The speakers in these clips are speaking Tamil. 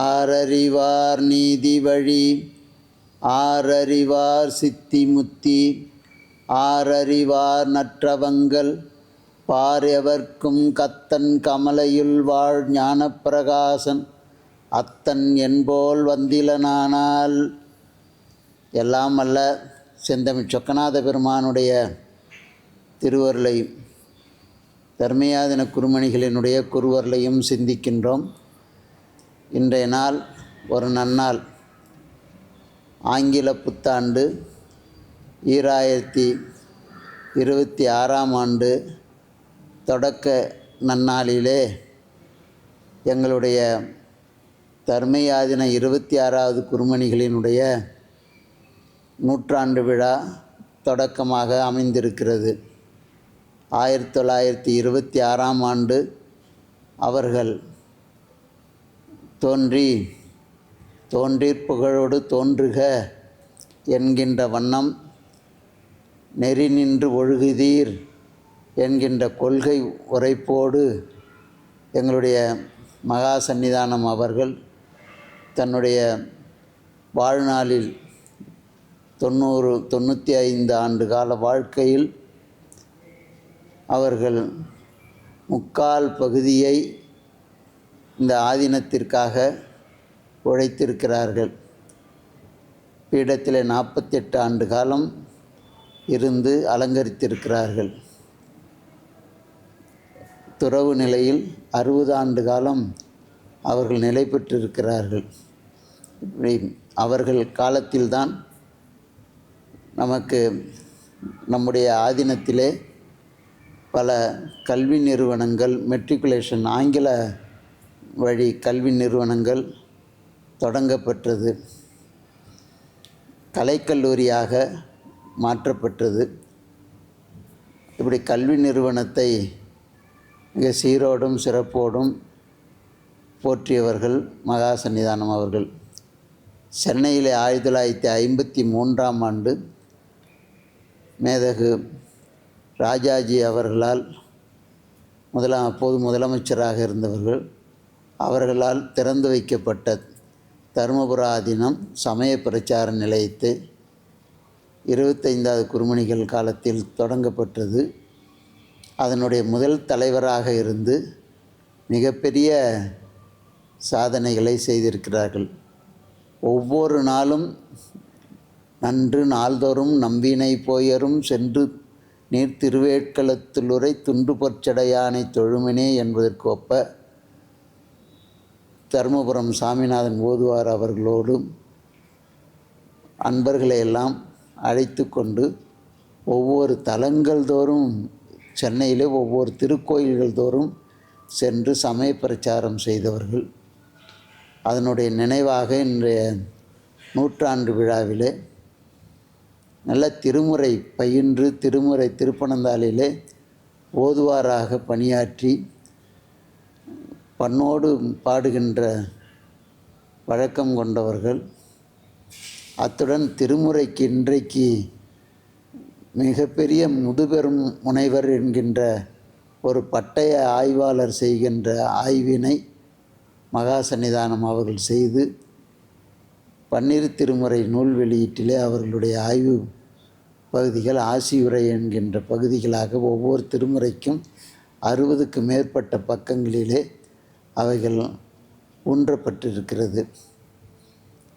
ஆரறிவார் நீதி வழி ஆரறிவார் சித்தி முத்தி ஆரறிவார் நற்றவங்கள் பாரெவர்க்கும் கத்தன் கமலையுள் வாழ் ஞானப்பிரகாசன் அத்தன் என்போல் வந்திலனானால். எல்லாம் அல்ல செந்தமிழ் சொக்கநாத பெருமானுடைய திருவருளையும் தர்மயாதன குருமணிகளினுடைய குருவருளையும் சிந்திக்கின்றோம். இன்றைய நாள் ஒரு நன்னாள். ஆங்கில புத்தாண்டு 2026ஆம் ஆண்டு தொடக்க நன்னாளிலே எங்களுடைய தர்மயாதின 26வது குருமணிகளினுடைய நூற்றாண்டு விழா தொடக்கமாக அமைந்திருக்கிறது. 1926ஆம் ஆண்டு அவர்கள் தோன்றீர் புகழோடு தோன்றுக என்கின்ற வண்ணம் நெறி நின்று ஒழுகுதீர் என்கின்ற கொள்கை உரைப்போடு எங்களுடைய மகா சந்நிதானம் அவர்கள் தன்னுடைய வாழ்நாளில் 95 ஆண்டு கால வாழ்க்கையில் அவர்கள் முக்கால் பகுதியை இந்த ஆதீனத்திற்காக உழைத்திருக்கிறார்கள். பீடத்தில் 48 ஆண்டு காலம் இருந்து அலங்கரித்திருக்கிறார்கள். துறவு நிலையில் 60 ஆண்டு காலம் அவர்கள் நிலை பெற்றிருக்கிறார்கள். இப்படி அவர்கள் காலத்தில்தான் நமக்கு நம்முடைய ஆதீனத்திலே பல கல்வி நிறுவனங்கள், மெட்ரிகுலேஷன் ஆங்கில வழி கல்வி நிறுவனங்கள் தொடங்கப்பட்டது. கலைக்கல்லூரியாக மாற்றப்பட்டது. இப்படி கல்வி நிறுவனத்தை மிக சீரோடும் சிறப்போடும் போற்றியவர்கள் மகா சந்நிதானம் அவர்கள். சென்னையிலே 1953ஆம் ஆண்டு மேதகு ராஜாஜி அவர்களால் அப்போது முதலமைச்சராக இருந்தவர்கள் அவர்களால் திறந்து வைக்கப்பட்ட தருமபுர ஆதீனம் சமய பிரச்சார நிலையத்தை 25வது குருமணிகள் காலத்தில் தொடங்கப்பட்டது. அதனுடைய முதல் தலைவராக இருந்து மிகப்பெரிய சாதனைகளை செய்திருக்கிறார்கள். ஒவ்வொரு நாளும் நன்று நாள்தோறும் நம்பினை போயரும் சென்று நீர் திருவேட்களத்துளுரை துண்டு பொற்சடையானை தொழுமினே என்பதற்கு ஒப்ப தருமபுரம் சாமிநாதன் ஓதுவார் அவர்களோடும் அன்பர்களையெல்லாம் அழைத்து கொண்டு ஒவ்வொரு தலங்கள் தோறும் சென்னையிலே ஒவ்வொரு திருக்கோயில்கள் தோறும் சென்று சமய பிரச்சாரம் செய்தவர்கள். அதனுடைய நினைவாக இன்றைய நூற்றாண்டு விழாவிலே நல்ல திருமுறை பயின்று திருமுறை திருப்பனந்தாளிலே ஓதுவாராக பணியாற்றி பண்ணோடு பாடுகின்ற வழக்கம் கொண்டவர்கள். அத்துடன் திருமுறைக்கு இன்றைக்கு மிகப்பெரிய முதுபெரும் முனைவர் என்கின்ற ஒரு பட்டய ஆய்வாளர் செய்கின்ற ஆய்வினை மகா சந்நிதானம் அவர்கள் செய்து பன்னிரு திருமுறை நூல் வெளியீட்டிலே அவர்களுடைய ஆய்வு பகுதிகள் ஆசியுரை என்கின்ற பகுதிகளாக ஒவ்வொரு திருமுறைக்கும் 60க்கு மேற்பட்ட பக்கங்களிலே அவைகள் ஊன்றப்பட்டிருக்கிறது.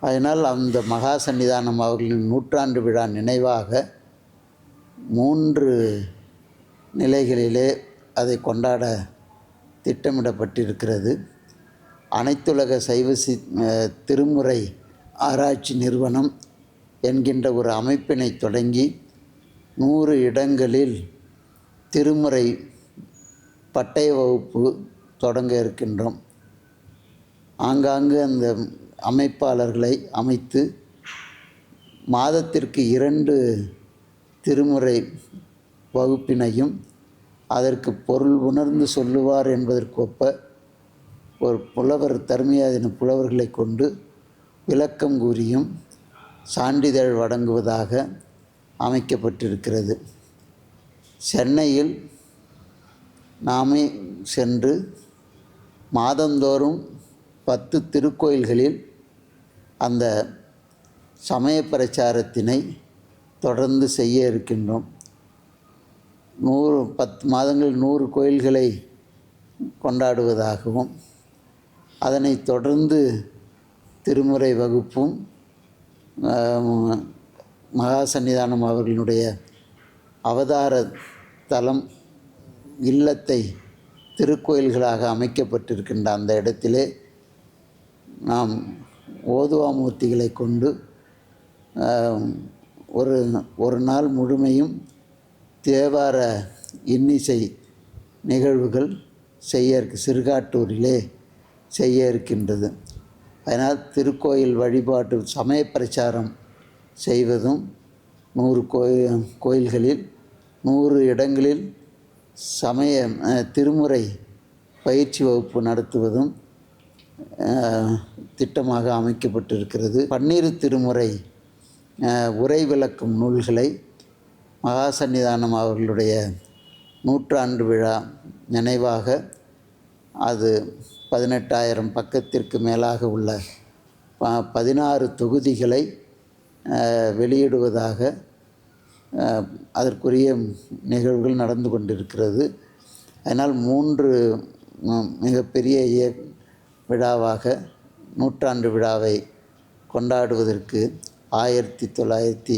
அதனால் அந்த மகா சந்நிதானம் அவர்களின் நூற்றாண்டு விழா நினைவாக 3 நிலைகளிலே அதை கொண்டாட திட்டமிடப்பட்டிருக்கிறது. அனைத்துலக சைவ திருமுறை ஆராய்ச்சி நிறுவனம் என்கின்ற ஒரு அமைப்பினை தொடங்கி 100 இடங்களில் திருமுறை பட்டய வகுப்பு தொடங்க இருக்கின்றோம். ஆங்காங்கு அந்த அமைப்பாளர்களை அமைத்து மாதத்திற்கு 2 திருமுறை வகுப்பினையும் அதற்கு பொருள் உணர்ந்து சொல்லுவார் என்பதற்கு ஒப்ப ஒரு புலவர் தர்மயாதின புலவர்களை கொண்டு விளக்கம் கூறியும் சான்றிதழ் வழங்குவதாக அமைக்கப்பட்டிருக்கிறது. சென்னையில் நாமே சென்று மாதந்தோறும் 10 திருக்கோயில்களில் அந்த சமய பிரச்சாரத்தினை தொடர்ந்து செய்ய இருக்கின்றோம். 10 மாதங்கள் 100 கோயில்களை கொண்டாடுவதாகவும், அதனை தொடர்ந்து திருமுறை வகுப்பும் மகா சந்நிதானம் அவர்களுடைய அவதார தலம் இல்லத்தை திருக்கோயில்களாக அமைக்கப்பட்டிருக்கின்ற அந்த இடத்திலே நாம் ஓதுவாமூர்த்திகளை கொண்டு ஒரு நாள் முழுமையும் தேவார இன்னிசை நிகழ்வுகள் சிறுகாட்டூரிலே செய்ய இருக்கின்றது. அதனால் திருக்கோயில் வழிபாட்டு சமய பிரச்சாரம் செய்வதும் 100 கோயில்களில் 100 இடங்களில் சமய திருமுறை பயிற்சி வகுப்பு நடத்துவதும் திட்டமாக அமைக்கப்பட்டிருக்கிறது. 12 திருமுறை உரை விளக்கும் நூல்களை மகா சந்நிதானம் அவர்களுடைய 100ஆண்டு விழா நினைவாக அது 18,000 பக்கத்திற்கு மேலாக உள்ள 16 தொகுதிகளை வெளியிடுவதாக அதற்குரிய நிகழ்வுகள் நடந்து கொண்டிருக்கிறது. அதனால் 3 மிகப்பெரிய விழாவாக 100ஆண்டு விழாவை கொண்டாடுவதற்கு 1926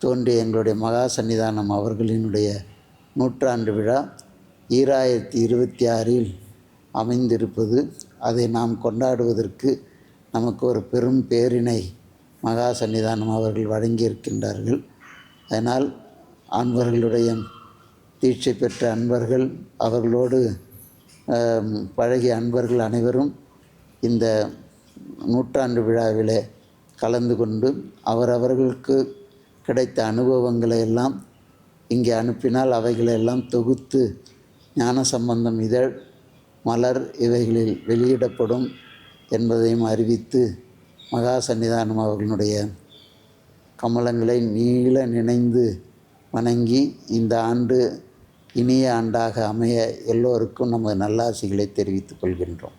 தோன்றிய எங்களுடைய மகா சந்நிதானம் அவர்களினுடைய 100ஆண்டு விழா 2026 அமைந்திருப்பது. அதை நாம் கொண்டாடுவதற்கு நமக்கு ஒரு பெரும் பேரினை மகா சந்நிதானம் அவர்கள் வழங்கியிருக்கின்றார்கள். அதனால் அன்பர்களுடைய தீட்சை பெற்ற அன்பர்கள், அவர்களோடு பழகிய அன்பர்கள் அனைவரும் இந்த 100ஆண்டு விழாவிலே கலந்து கொண்டு அவரவர்களுக்கு கிடைத்த அனுபவங்களை எல்லாம் இங்கே அனுப்பினால் அவைகளெல்லாம் தொகுத்து ஞானசம்பந்தம் இதழ், மலர் இவைகளில் வெளியிடப்படும் என்பதையும் அறிவித்து மகா சந்நிதானம் அவர்களுடைய கமலங்களை நீள நினைந்து வணங்கி இந்த ஆண்டு இனிய ஆண்டாக அமைய எல்லோருக்கும் நமது நல்லாசிகளை தெரிவித்துக் கொள்கின்றோம்.